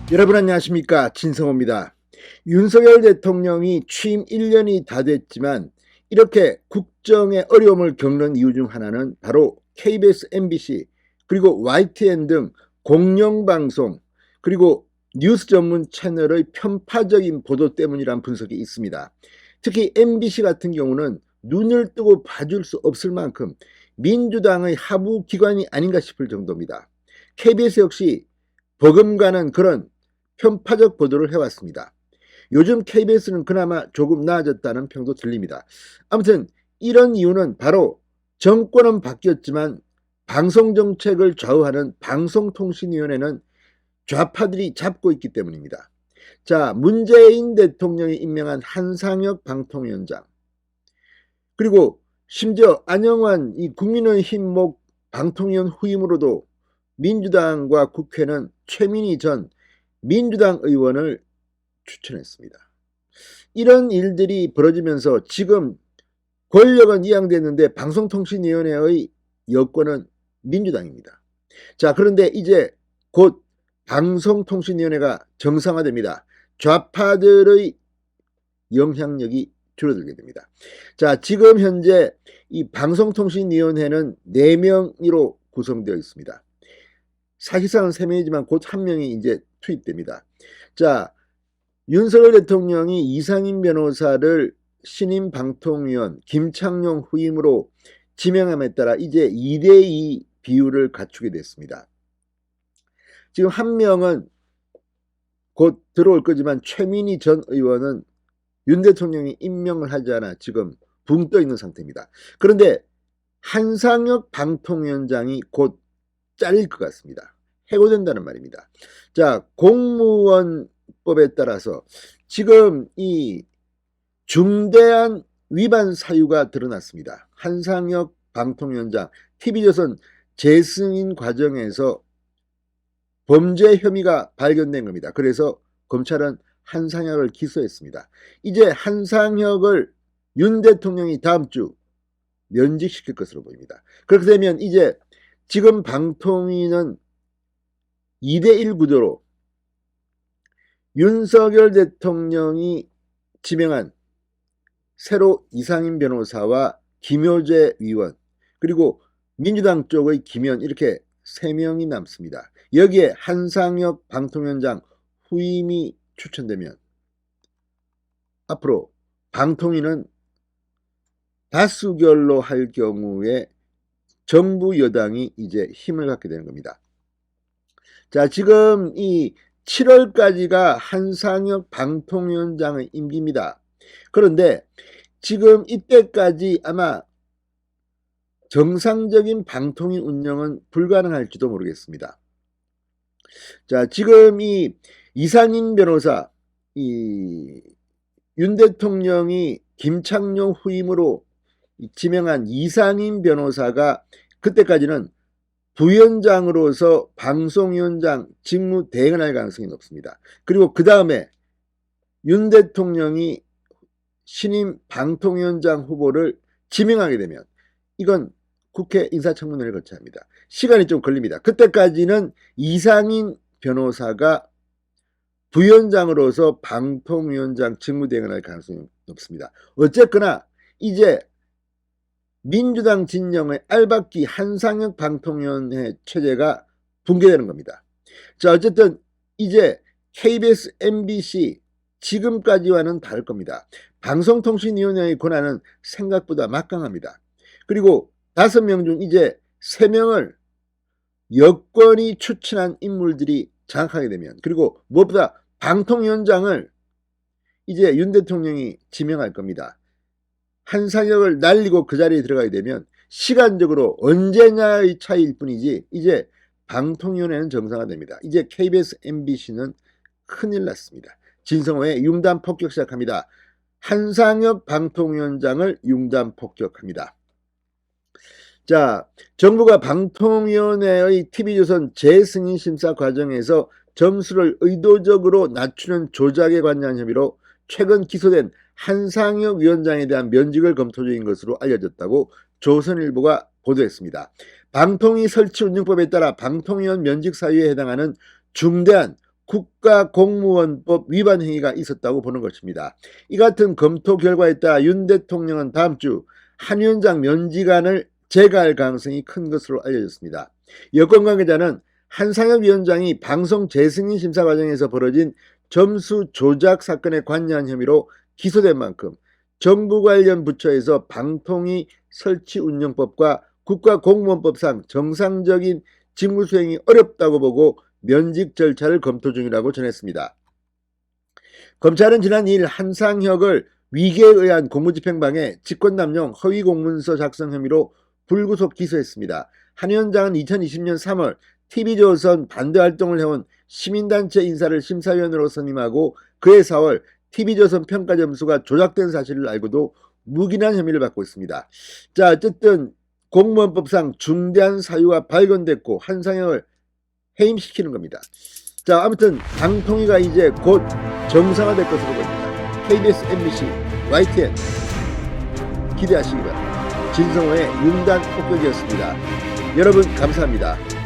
여러분 안녕하십니까, 진성호입니다. 윤석열 대통령이 취임 1년이 다 됐지만 이렇게 국정의 어려움을 겪는 이유 중 하나는 바로 KBS, MBC 그리고 YTN 등 공영방송 그리고 뉴스 전문 채널의 편파적인 보도 때문이란 분석이 있습니다. 특히 MBC 같은 경우는 눈을 뜨고 봐줄 수 없을 만큼 민주당의 하부 기관이 아닌가 싶을 정도입니다. KBS 역시 버금가는 그런 편파적 보도를 해왔습니다. 요즘 KBS는 그나마 조금 나아졌다는 평도 들립니다. 아무튼 이런 이유는 바로 정권은 바뀌었지만 방송정책을 좌우하는 방송통신위원회는 좌파들이 잡고 있기 때문입니다. 자, 문재인 대통령이 임명한 한상혁 방통위원장, 그리고 심지어 안영환 이 국민의힘 목 방통위원 후임으로도 민주당과 국회는 최민희 전 민주당 의원을 추천했습니다. 이런 일들이 벌어지면서 지금 권력은 이양됐는데 방송통신위원회의 여권은 민주당입니다. 자, 그런데 이제 곧 방송통신위원회가 정상화됩니다. 좌파들의 영향력이 줄어들게 됩니다. 자, 지금 현재 이 방송통신위원회는 4명으로 구성되어 있습니다. 사실상은 3명이지만 곧 1명이 이제 투입됩니다. 자, 윤석열 대통령이 이상임 변호사를 신임 방통위원 김창룡 후임으로 지명함에 따라 이제 2대2 비율을 갖추게 됐습니다. 지금 1명은 곧 들어올 거지만 최민희 전 의원은 윤 대통령이 임명을 하지 않아 지금 붕 떠 있는 상태입니다. 그런데 한상혁 방통위원장이 곧 잘릴 것 같습니다. 해고된다는 말입니다. 자, 공무원법에 따라서 지금 이 중대한 위반 사유가 드러났습니다. 한상혁 방통위원장 TV조선 재승인 과정에서 범죄 혐의가 발견된 겁니다. 그래서 검찰은 한상혁을 기소했습니다. 이제 한상혁을 윤 대통령이 다음 주 면직시킬 것으로 보입니다. 그렇게 되면 이제 지금 방통위는 2대1 구조로 윤석열 대통령이 지명한 새로 이상임 변호사와 김효재 위원 그리고 민주당 쪽의 김현 이렇게 3명이 남습니다. 여기에 한상혁 방통위원장 후임이 추천되면 앞으로 방통위는 다수결로 할 경우에 정부 여당이 이제 힘을 갖게 되는 겁니다. 자, 지금 이 7월까지가 한상혁 방통위원장의 임기입니다. 그런데 지금 이때까지 아마 정상적인 방통위 운영은 불가능할지도 모르겠습니다. 자, 지금 이 이상임 변호사, 윤 대통령이 김창룡 후임으로 지명한 이상임 변호사가 그때까지는 부위원장으로서 방송위원장 직무 대행을 할 가능성이 높습니다. 그리고 그 다음에 윤 대통령이 신임 방통위원장 후보를 지명하게 되면 이건 국회 인사청문회를 거쳐야 합니다. 시간이 좀 걸립니다. 그때까지는 이상임 변호사가 부위원장으로서 방통위원장 직무 대행을 할 가능성이 높습니다. 어쨌거나 이제 민주당 진영의 알박기 한상혁 방통위원회 체제가 붕괴되는 겁니다. 자, 어쨌든 이제 KBS, MBC 지금까지와는 다를 겁니다. 방송통신위원회의 권한은 생각보다 막강합니다. 그리고 5명 중 이제 3명을 여권이 추천한 인물들이 장악하게 되면, 그리고 무엇보다 방통위원장을 이제 윤 대통령이 지명할 겁니다. 한상혁을 날리고 그 자리에 들어가게 되면 시간적으로 언제냐의 차이일 뿐이지 이제 방통위원회는 정상화됩니다. 이제 KBS, MBC는 큰일 났습니다. 진성호의 융단 폭격 시작합니다. 한상혁 방통위원장을 융단 폭격합니다. 자, 정부가 방통위원회의 TV조선 재승인 심사 과정에서 점수를 의도적으로 낮추는 조작에 관여한 혐의로 최근 기소된 한상혁 위원장에 대한 면직을 검토 중인 것으로 알려졌다고 조선일보가 보도했습니다. 방통위 설치 운영법에 따라 방통위원 면직 사유에 해당하는 중대한 국가공무원법 위반 행위가 있었다고 보는 것입니다. 이 같은 검토 결과에 따라 윤 대통령은 다음 주 한 위원장 면직안을 제거할 가능성이 큰 것으로 알려졌습니다. 여권 관계자는 한상혁 위원장이 방송 재승인 심사 과정에서 벌어진 점수 조작 사건에 관여한 혐의로 기소된 만큼 정부 관련 부처에서 방통위 설치운영법과 국가공무원법상 정상적인 직무 수행이 어렵다고 보고 면직 절차를 검토 중이라고 전했습니다. 검찰은 지난 2일 한상혁을 위계에 의한 공무집행방해, 직권남용, 허위공문서 작성 혐의로 불구속 기소했습니다. 한 위원장은 2020년 3월 TV조선 반대활동을 해온 시민단체 인사를 심사위원으로 선임하고 그해 4월 TV조선 평가점수가 조작된 사실을 알고도 묵인한 혐의를 받고 있습니다. 자, 어쨌든 공무원법상 중대한 사유가 발견됐고 한상혁을 해임시키는 겁니다. 자, 아무튼 방통위가 이제 곧 정상화될 것으로 보입니다. KBS, MBC, YTN 기대하시기 바랍니다. 진성호의 융단 폭격이었습니다. 여러분 감사합니다.